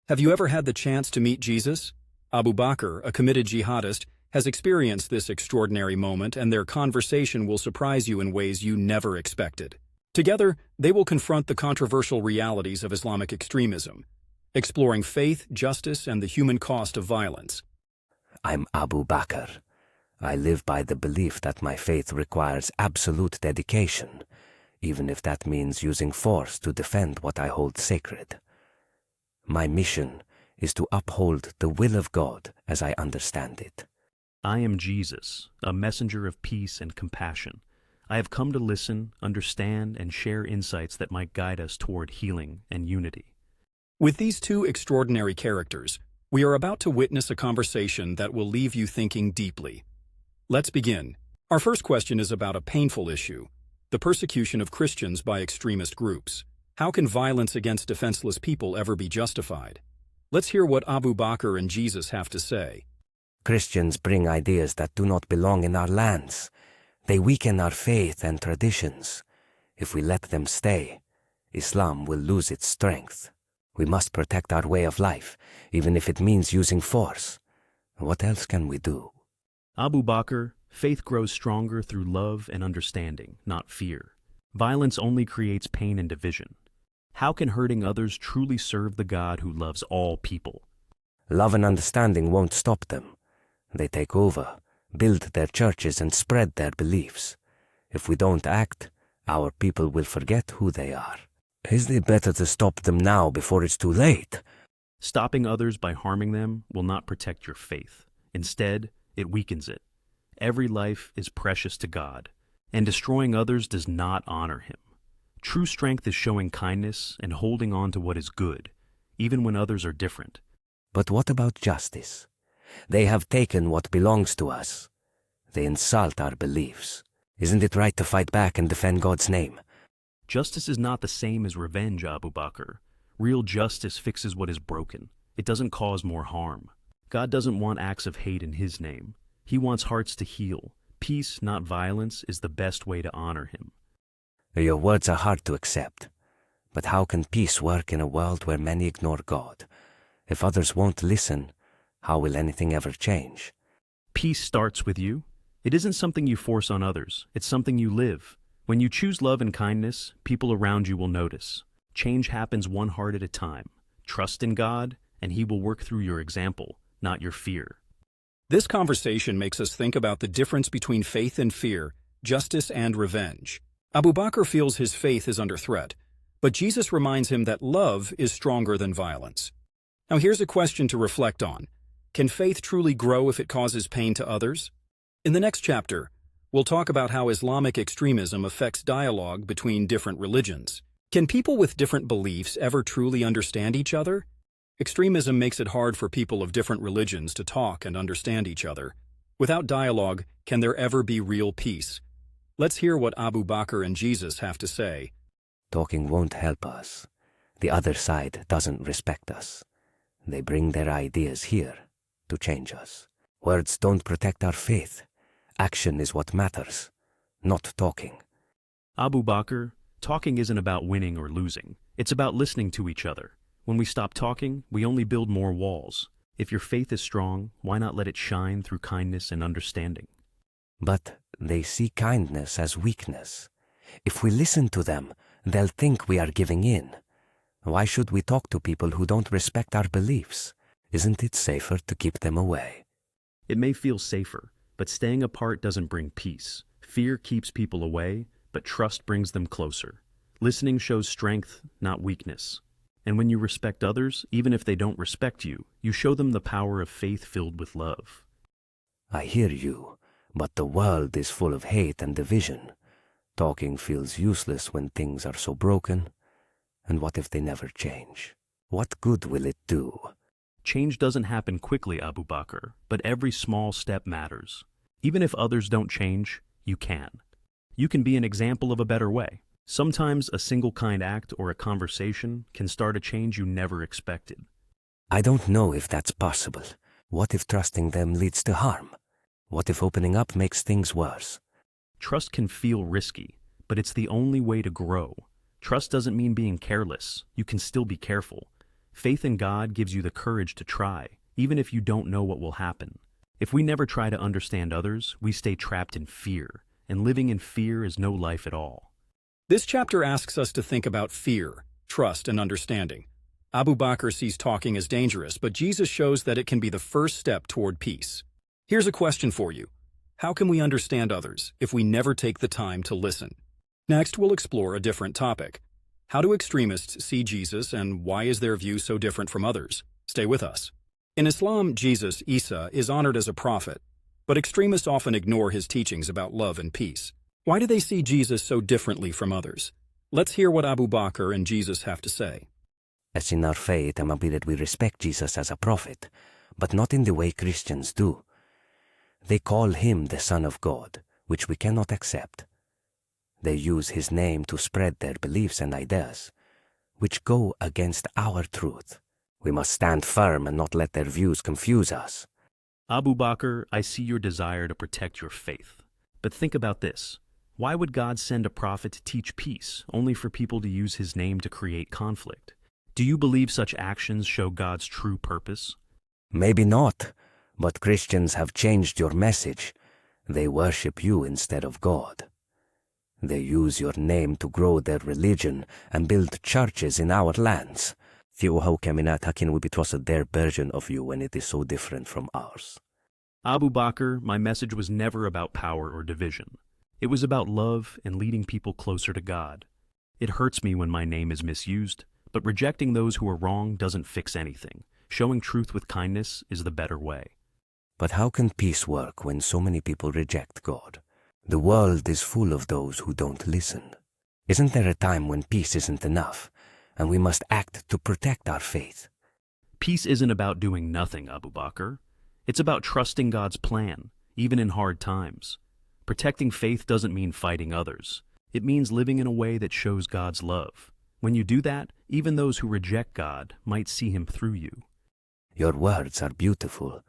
Have you ever had the chance to meet Jesus? Abu Bakr, a committed jihadist, has experienced this extraordinary moment, and their conversation will surprise you in ways you never expected. Together, they will confront the controversial realities of Islamic extremism, exploring faith, justice, and the human cost of violence. I'm Abu Bakr. I live by the belief that my faith requires absolute dedication, even if that means using force to defend what I hold sacred. My mission is to uphold the will of God as I understand it. I am Jesus, a messenger of peace and compassion. I have come to listen, understand, and share insights that might guide us toward healing and unity. With these two extraordinary characters, we are about to witness a conversation that will leave you thinking deeply. Let's begin. Our first question is about a painful issue: the persecution of Christians by extremist groups. How can violence against defenseless people ever be justified? Let's hear what Abu Bakr and Jesus have to say. Christians bring ideas that do not belong in our lands. They weaken our faith and traditions. If we let them stay, Islam will lose its strength. We must protect our way of life, even if it means using force. What else can we do? Abu Bakr, faith grows stronger through love and understanding, not fear. Violence only creates pain and division. How can hurting others truly serve the God who loves all people? Love and understanding won't stop them. They take over, build their churches, and spread their beliefs. If we don't act, our people will forget who they are. Isn't it better to stop them now before it's too late? Stopping others by harming them will not protect your faith. Instead, it weakens it. Every life is precious to God, and destroying others does not honor Him. True strength is showing kindness and holding on to what is good, even when others are different. But what about justice? They have taken what belongs to us. They insult our beliefs. Isn't it right to fight back and defend God's name? Justice is not the same as revenge, Abu Bakr. Real justice fixes what is broken. It doesn't cause more harm. God doesn't want acts of hate in His name. He wants hearts to heal. Peace, not violence, is the best way to honor Him. Your words are hard to accept. But how can peace work in a world where many ignore God? If others won't listen, how will anything ever change? Peace starts with you. It isn't something you force on others. It's something you live. When you choose love and kindness, people around you will notice. Change happens one heart at a time. Trust in God, and He will work through your example, not your fear. This conversation makes us think about the difference between faith and fear, justice and revenge. Abu Bakr feels his faith is under threat, but Jesus reminds him that love is stronger than violence. Now here's a question to reflect on. Can faith truly grow if it causes pain to others? In the next chapter, we'll talk about how Islamic extremism affects dialogue between different religions. Can people with different beliefs ever truly understand each other? Extremism makes it hard for people of different religions to talk and understand each other. Without dialogue, can there ever be real peace? Let's hear what Abu Bakr and Jesus have to say. Talking won't help us. The other side doesn't respect us. They bring their ideas here to change us. Words don't protect our faith. Action is what matters, not talking. Abu Bakr, talking isn't about winning or losing. It's about listening to each other. When we stop talking, we only build more walls. If your faith is strong, why not let it shine through kindness and understanding? But they see kindness as weakness. If we listen to them, they'll think we are giving in. Why should we talk to people who don't respect our beliefs? Isn't it safer to keep them away? It may feel safer, but staying apart doesn't bring peace. Fear keeps people away, but trust brings them closer. Listening shows strength, not weakness. And when you respect others, even if they don't respect you, you show them the power of faith filled with love. I hear you, but the world is full of hate and division. Talking feels useless when things are so broken. And what if they never change? What good will it do? Change doesn't happen quickly, Abu Bakr, but every small step matters. Even if others don't change, you can. You can be an example of a better way. Sometimes a single kind act or a conversation can start a change you never expected. I don't know if that's possible. What if trusting them leads to harm? What if opening up makes things worse? Trust can feel risky, but it's the only way to grow. Trust doesn't mean being careless. You can still be careful. Faith in God gives you the courage to try, even if you don't know what will happen. If we never try to understand others, we stay trapped in fear, and living in fear is no life at all. This chapter asks us to think about fear, trust, and understanding. Abu Bakr sees talking as dangerous, but Jesus shows that it can be the first step toward peace. Here's a question for you. How can we understand others if we never take the time to listen? Next, we'll explore a different topic. How do extremists see Jesus, and why is their view so different from others? Stay with us. In Islam, Jesus, Isa, is honored as a prophet, but extremists often ignore his teachings about love and peace. Why do they see Jesus so differently from others? Let's hear what Abu Bakr and Jesus have to say. As in our faith, I'm happy that we respect Jesus as a prophet, but not in the way Christians do. They call him the Son of God, which we cannot accept. They use his name to spread their beliefs and ideas, which go against our truth. We must stand firm and not let their views confuse us. Abu Bakr, I see your desire to protect your faith. But think about this. Why would God send a prophet to teach peace, only for people to use his name to create conflict? Do you believe such actions show God's true purpose? Maybe not, but Christians have changed your message. They worship you instead of God. They use your name to grow their religion and build churches in our lands. How can we be trusted their version of you when it is so different from ours? Abu Bakr, my message was never about power or division. It was about love and leading people closer to God. It hurts me when my name is misused, but rejecting those who are wrong doesn't fix anything. Showing truth with kindness is the better way. But how can peace work when so many people reject God? The world is full of those who don't listen. Isn't there a time when peace isn't enough, and we must act to protect our faith? Peace isn't about doing nothing, Abu Bakr. It's about trusting God's plan, even in hard times. Protecting faith doesn't mean fighting others. It means living in a way that shows God's love. When you do that, even those who reject God might see him through you. Your words are beautiful,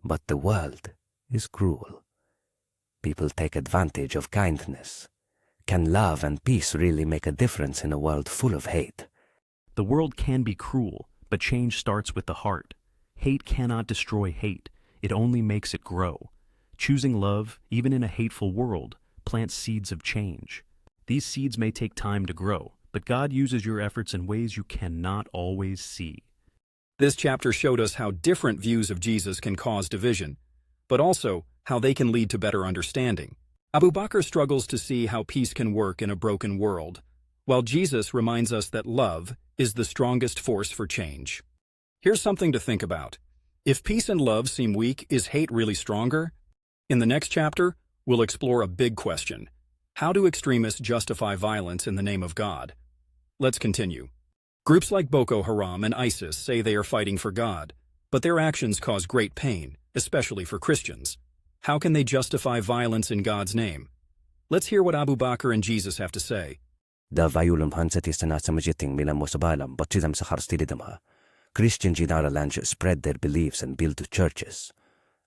but the world is cruel. People take advantage of kindness. Can love and peace really make a difference in a world full of hate? The world can be cruel, but change starts with the heart. Hate cannot destroy hate. It only makes it grow. Choosing love, even in a hateful world, plants seeds of change. These seeds may take time to grow, but God uses your efforts in ways you cannot always see. This chapter showed us how different views of Jesus can cause division, but also how they can lead to better understanding. Abu Bakr struggles to see how peace can work in a broken world, while Jesus reminds us that love is the strongest force for change. Here's something to think about. If peace and love seem weak, is hate really stronger? In the next chapter, we'll explore a big question. How do extremists justify violence in the name of God? Let's continue. Groups like Boko Haram and ISIS say they are fighting for God, but their actions cause great pain, especially for Christians. How can they justify violence in God's name? Let's hear what Abu Bakr and Jesus have to say. Christians in our land spread their beliefs and build churches.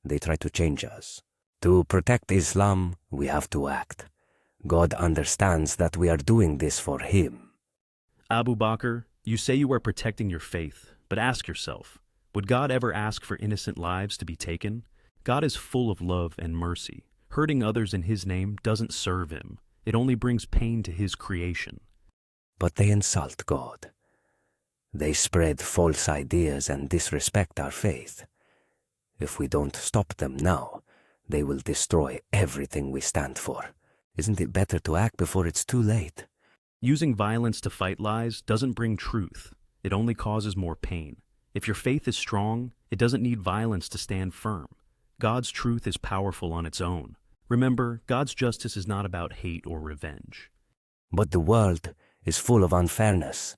They try to change us. To protect Islam, we have to act. God understands that we are doing this for him. Abu Bakr, you say you are protecting your faith, but ask yourself, would God ever ask for innocent lives to be taken? God is full of love and mercy. Hurting others in his name doesn't serve him. It only brings pain to his creation. But they insult God. They spread false ideas and disrespect our faith. If we don't stop them now, they will destroy everything we stand for. Isn't it better to act before it's too late? Using violence to fight lies doesn't bring truth. It only causes more pain. If your faith is strong, it doesn't need violence to stand firm. God's truth is powerful on its own. Remember, God's justice is not about hate or revenge. But the world is full of unfairness.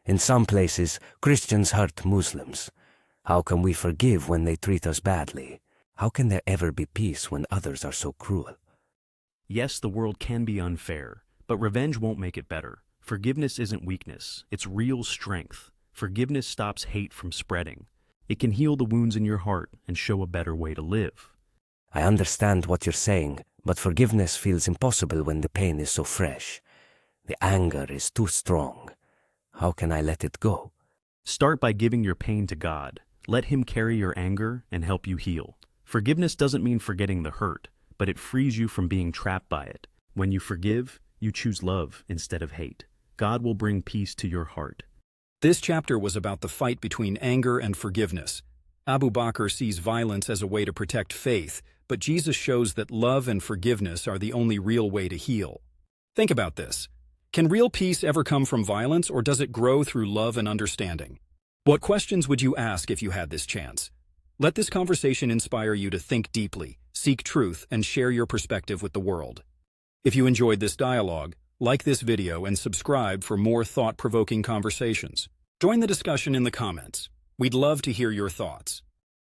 In some places, Christians hurt Muslims. How can we forgive when they treat us badly? How can there ever be peace when others are so cruel? Yes, the world can be unfair, but revenge won't make it better. Forgiveness isn't weakness, it's real strength. Forgiveness stops hate from spreading. It can heal the wounds in your heart and show a better way to live. I understand what you're saying, but forgiveness feels impossible when the pain is so fresh. The anger is too strong. How can I let it go? Start by giving your pain to God. Let Him carry your anger and help you heal. Forgiveness doesn't mean forgetting the hurt, but it frees you from being trapped by it. When you forgive, you choose love instead of hate. God will bring peace to your heart. This chapter was about the fight between anger and forgiveness. Abu Bakr sees violence as a way to protect faith, but Jesus shows that love and forgiveness are the only real way to heal. Think about this. Can real peace ever come from violence, or does it grow through love and understanding? What questions would you ask if you had this chance? Let this conversation inspire you to think deeply, seek truth, and share your perspective with the world. If you enjoyed this dialogue, like this video and subscribe for more thought-provoking conversations. Join the discussion in the comments. We'd love to hear your thoughts.